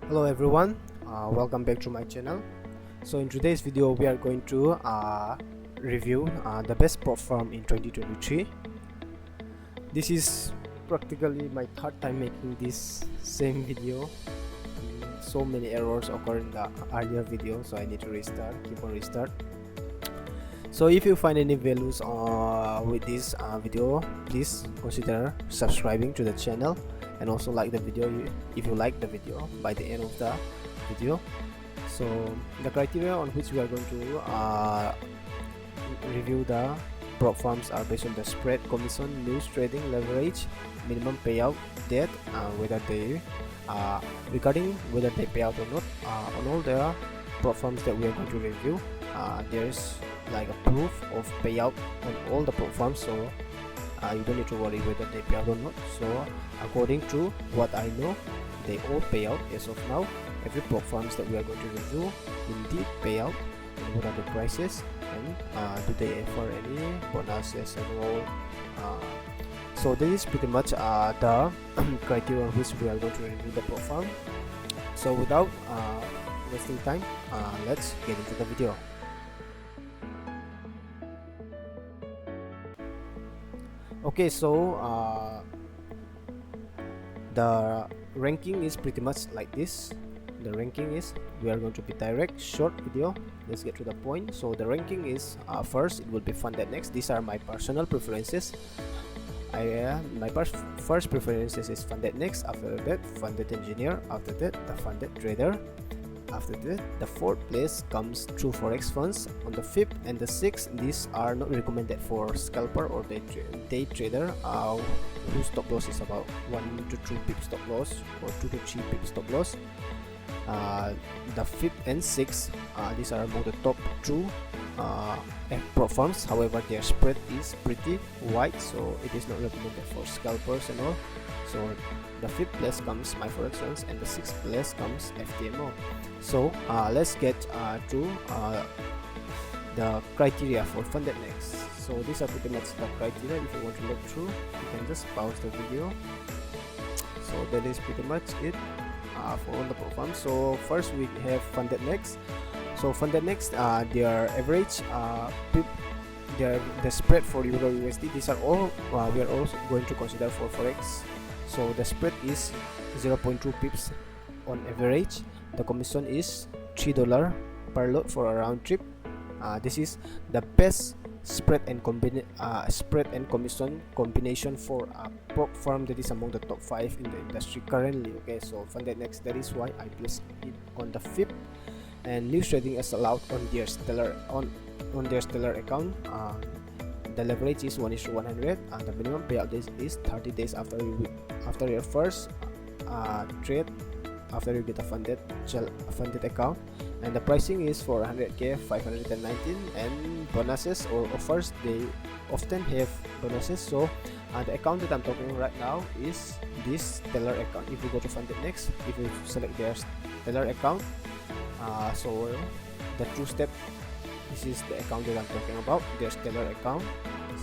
Hello everyone, welcome back to my channel. So in today's video we are going to review the best prop firm in 2023. This is practically my third time making this same video. So many errors occur in the earlier video, so I need to keep on restart. So if you find any values with this video, please consider subscribing to the channel and also like the video if you like the video by the end of the video. So the criteria on which we are going to review the prop firms are based on the spread, commission, news trading, leverage, minimum payout, debt, whether they regarding whether they pay out or not. On all the prop firms that we are going to review, there's like a proof of payout on all the prop firms, so you don't need to worry whether they pay out or not. So according to what I know, they all pay out as of now. Every prop firms that we are going to review indeed pay out, and what are the prices, and do they offer any bonuses and all. So this is pretty much the criteria on which we are going to review the prop firm. So without wasting time, let's get into the video. Okay, so the ranking is pretty much like this. The ranking is, we are going to be direct, short video. Let's get to the point. So the ranking is, first it will be funded next. These are my personal preferences. My first preferences is funded next. After that, funded engineer. After that, the funded trader. After that, the fourth place comes through Forex Funds. On the fifth and the sixth, these are not recommended for scalper or day trader whose stop loss is about 1 to 2 pip stop loss or 2 to 3 pip stop loss. The fifth and sixth, these are among the top two prop firms. However, their spread is pretty wide, so it is not recommended for scalpers and all. So the fifth place comes my Forex Funds, and the sixth place comes FTMO. So let's get to the criteria for funded next. So these are pretty much the criteria. If you want to look through, you can just pause the video. So that is pretty much it for all the prop firms. So first we have funded next. So funded next, their average the spread for Euro USD, these are all we are also going to consider for Forex. So the spread is 0.2 pips on average. The commission is $3 per lot for a round trip. This is the best spread and commission combination for a prop firm that is among the top 5 in the industry currently. Okay, so funded next, that is why I place it on the fifth. And news trading is allowed on their stellar account. The leverage is 1:100, and the minimum payout is 30 days after your first trade, after you get a funded account. And the pricing is for 100k 519, and bonuses or offers, they often have bonuses. So the account that I'm talking right now is this stellar account. If you go to funded next, if you select their stellar account, so the two step, this is the account that I'm talking about, their stellar account.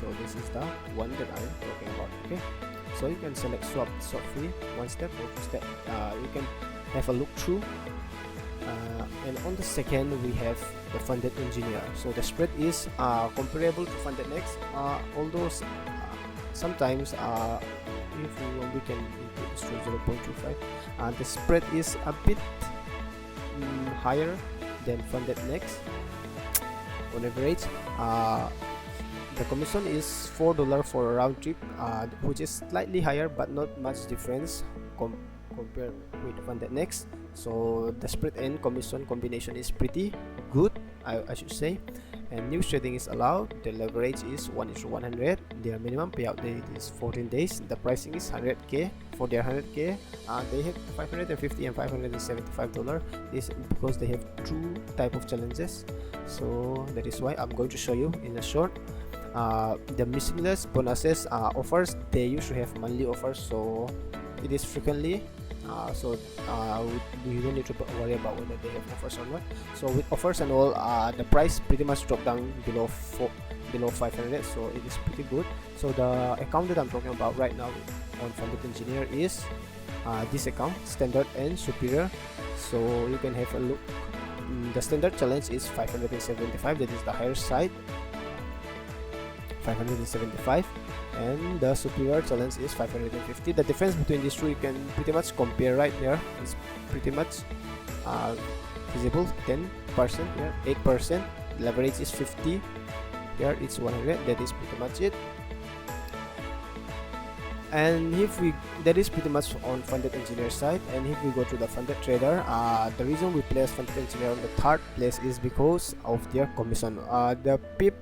So this is the one that I'm talking about. Okay, so you can select swap fee, one step or two step. You can have a look through. And on the second, we have the funded engineer. So the spread is comparable to funded next, although sometimes if we can input this to 0.25, the spread is a bit higher than funded next. On average, the commission is $4 for a round trip, which is slightly higher but not much difference compared with funded next. So the spread and commission combination is pretty good, I should say. And news trading is allowed. The leverage is 1:100. Their minimum payout date is 14 days. The pricing is 100k. For their 100k, they have $550 and $575. This because they have two type of challenges. So that is why I'm going to show you in a short. The miscellaneous bonuses offers, they usually have monthly offers, so it is frequently. So you don't need to worry about whether they have offers or not. So with offers and all, the price pretty much dropped down below 500, so it is pretty good. So the account that I'm talking about right now on funded engineer is this account, standard and superior. So you can have a look. The standard challenge is 575, that is the higher side, 575, and the superior challenge is 550. The difference between these two you can pretty much compare right there. It's pretty much visible. 10% here, 8%, leverage is 50, here it's 100. That is pretty much it. And if we, that is pretty much on funded engineer side. And if we go to the funded trader, the reason we place funded engineer on the third place is because of their commission. The pip,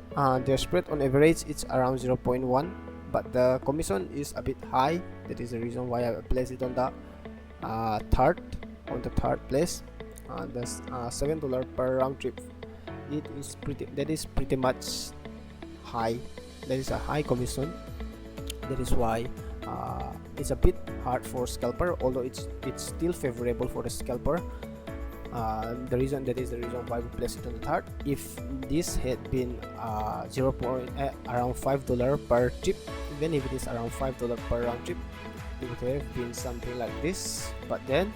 their spread on average it's around 0.1, but the commission is a bit high. That is the reason why I place it on the third place. That's $7 per round trip. It is pretty much high. That is a high commission. That is why it's a bit hard for scalper, although it's still favorable for the scalper. That is the reason why we place it on the third. If this had been around $5 per trip, even if it is around $5 per round trip, it would have been something like this. But then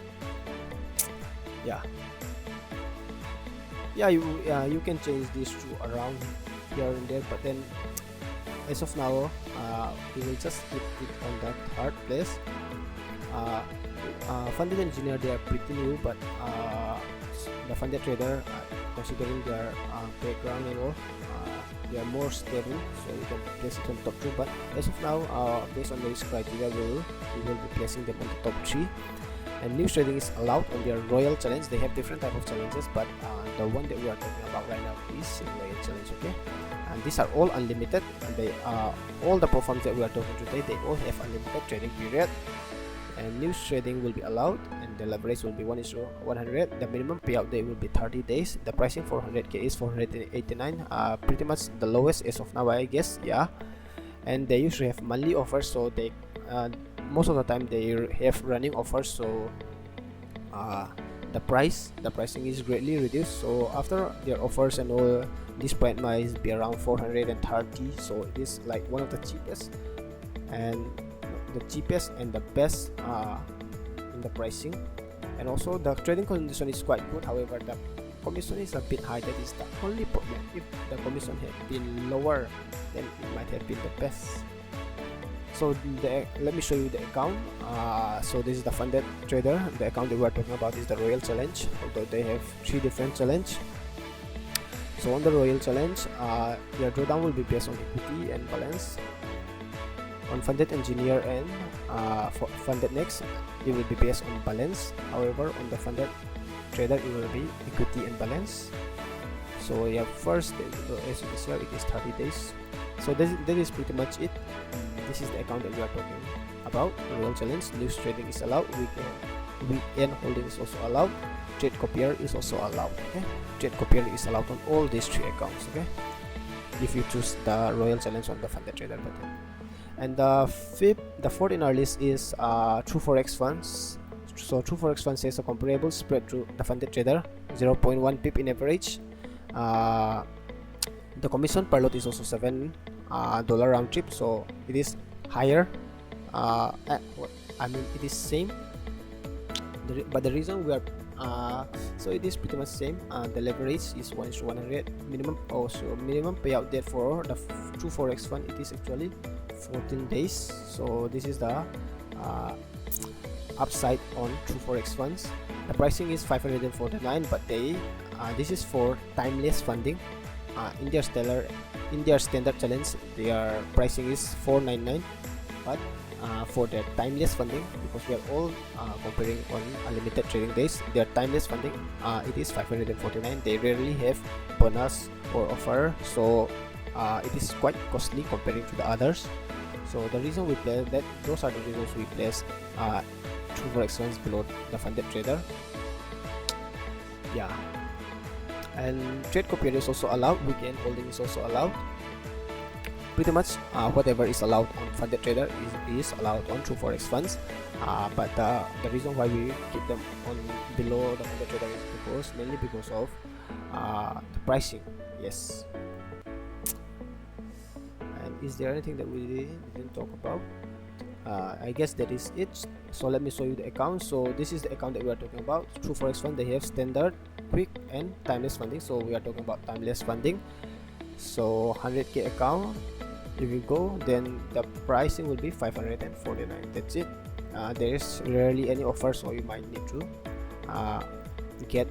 you can change these two around here and there, but then as of now we will just keep it on the third place. Funded engineer, they are pretty new, but the funded trader, considering their background and all, they are more stable, so you can place it on top 2. But as of now, based on the risk criteria, we will be placing them on the top 3. And new trading is allowed on their royal challenge. They have different type of challenges, but the one that we are talking about right now is royal challenge. Okay, and these are all unlimited, and they all the platforms that we are talking today, they all have unlimited trading period. And new trading will be allowed, and the leverage will be 1:100. The minimum payout day will be 30 days. The pricing for 100k is 489, pretty much the lowest as of now, I guess. Yeah, and they usually have monthly offers, so they most of the time they have running offers, so the pricing is greatly reduced. So after their offers and all, this point might be around 430. So it is like one of the cheapest and the best in the pricing. And also the trading condition is quite good. However, the commission is a bit high. That is the only problem. If the commission had been lower, then it might have been the best. So let me show you the account. So this is the funded trader. The account that we are talking about is the royal challenge, although they have 3 different challenge. So on the royal challenge, your drawdown will be based on equity and balance. On funded engineer and for funded next, it will be based on balance. However, on the funded trader, it will be equity and balance. So yeah, first, as you can see, it is 30 days. So that is pretty much it. This is the account that we are talking about. Royal challenge, news trading is allowed, weekend holding is also allowed, trade copier is also allowed. Okay, trade copier is allowed on all these 3 accounts. Okay, if you choose the royal challenge on the funded trader button. And the fourth in our list is True Forex Funds. So True Forex Funds has a comparable spread to the funded trader, 0.1 pip in average. The commission per lot is also $7 round trip, so it is higher. I mean, it is same, but the reason we are so it is pretty much same. The leverage is 1:100. Minimum payout date for the True Forex Fund, it is actually 14 days. So this is the upside on True Forex Funds. The pricing is 549, but this is for timeless funding. In their standard challenge, their pricing is 499, but for their timeless funding, because we are all comparing on unlimited trading days, their timeless funding, it is 549. They rarely have bonus or offer, so it is quite costly comparing to the others. So the reason we place that, those are the reasons we place True Forex Funds below the funded trader. Yeah. And trade copier is also allowed, weekend holding is also allowed. Pretty much whatever is allowed on funded trader is allowed on True Forex Funds. But the reason why we keep them on below the funded trader is mainly because of the pricing. Yes. And is there anything that we didn't talk about? I guess that is it. So let me show you the account. So this is the account that we are talking about. Through Forex Fund, they have standard, quick, and timeless funding. So we are talking about timeless funding. So 100k account, if you go, then the pricing will be 549. That's it. There is rarely any offer, so you might need to get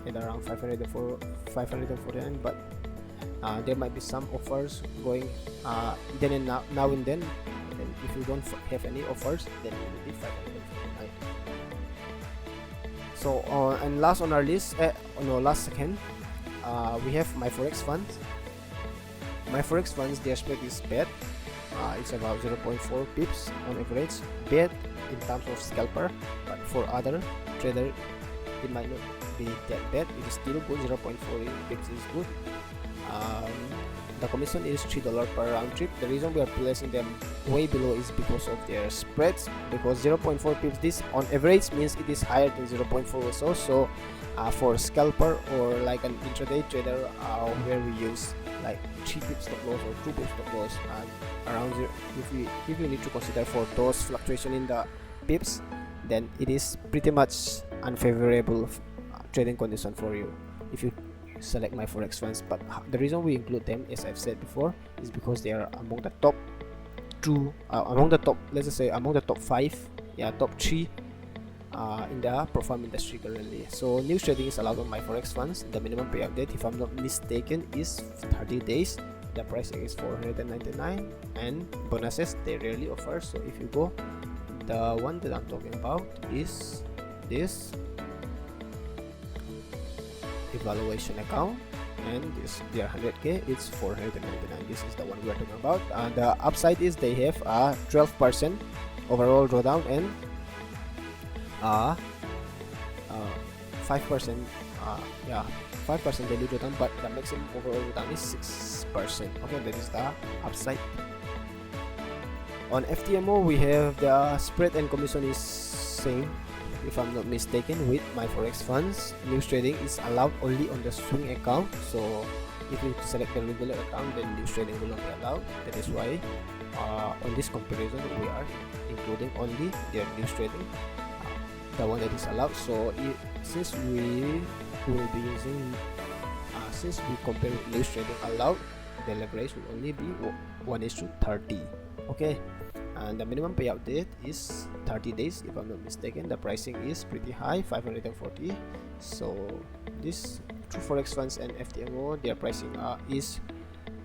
at around 549, but there might be some offers going then and now and then. And if you don't have any offers, then it will be 549. So and last on our list, last second, we have my Forex Funds. My Forex Funds, their spread is bad. It's about 0.4 pips on average. Bad in terms of scalper, but for other trader, it might not be that bad. It is still good. 0.4 pips is good. The commission is $3 per round trip. The reason we are placing them way below is because of their spreads, because 0.4 pips this on average means it is higher than 0.4 also. So for scalper or like an intraday trader, where we use like 3 pips stop loss or 2 pips stop loss, around if you need to consider for those fluctuation in the pips, then it is pretty much unfavorable trading condition for you if you select my Forex Funds. But the reason we include them, as I've said before, is because they are among the top let's just say among the top 5, top 3 in the prop firm industry currently. So news trading is allowed on my Forex Funds. The minimum payout date, if I'm not mistaken, is 30 days. The pricing is 499, and bonuses they rarely offer. So if you go, the one that I'm talking about is this evaluation account, and this their 100k, it's 499. This is the one we are talking about. And the upside is they have a 12% overall drawdown and 5% 5% daily drawdown, but the maximum overall drawdown is 6%. Okay, that is the upside. On FTMO, we have the spread and commission is same, if I'm not mistaken, with my Forex Funds. News trading is allowed only on the swing account. So if you select the regular account, then news trading will not be allowed. That is why on this comparison we are including only their news trading, the one that is allowed. So since we will be using since we compare with news trading allowed, the leverage will only be 1:30. Okay, and the minimum payout date is 30 days, if I'm not mistaken. The pricing is pretty high, 540. So this True Forex Funds and FTMO, their pricing is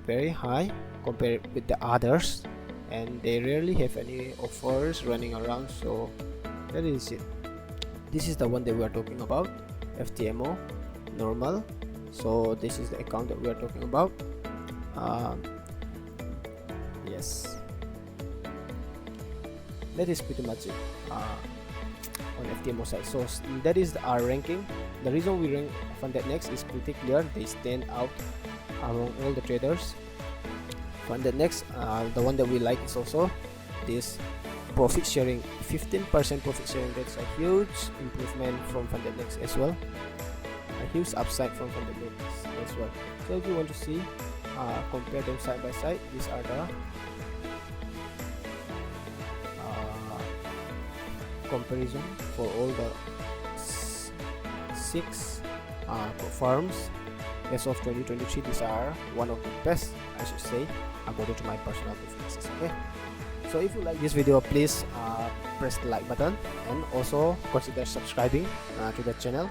very high compared with the others, and they rarely have any offers running around. So that is it. This is the one that we are talking about, FTMO normal. So this is the account that we are talking about. Yes, that is pretty much it on FTMO side. So that is our ranking. The reason we rank Funded Next is pretty clear. They stand out among all the traders. Funded Next, the one that we like is also this profit sharing, 15% profit sharing. That's a huge improvement from Funded Next as well, a huge upside from Funded Next as well. So if you want to see compare them side by side, these are the comparison for all the 6 firms as of 2023. These are one of the best, I should say, according to my personal preferences. Okay, so if you like this video, please press the like button, and also consider subscribing to the channel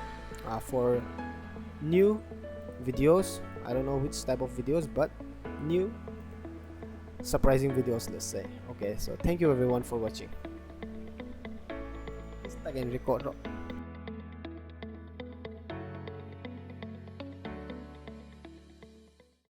for new videos. I don't know which type of videos, but new surprising videos, let's say. Okay, so thank you everyone for watching. Again record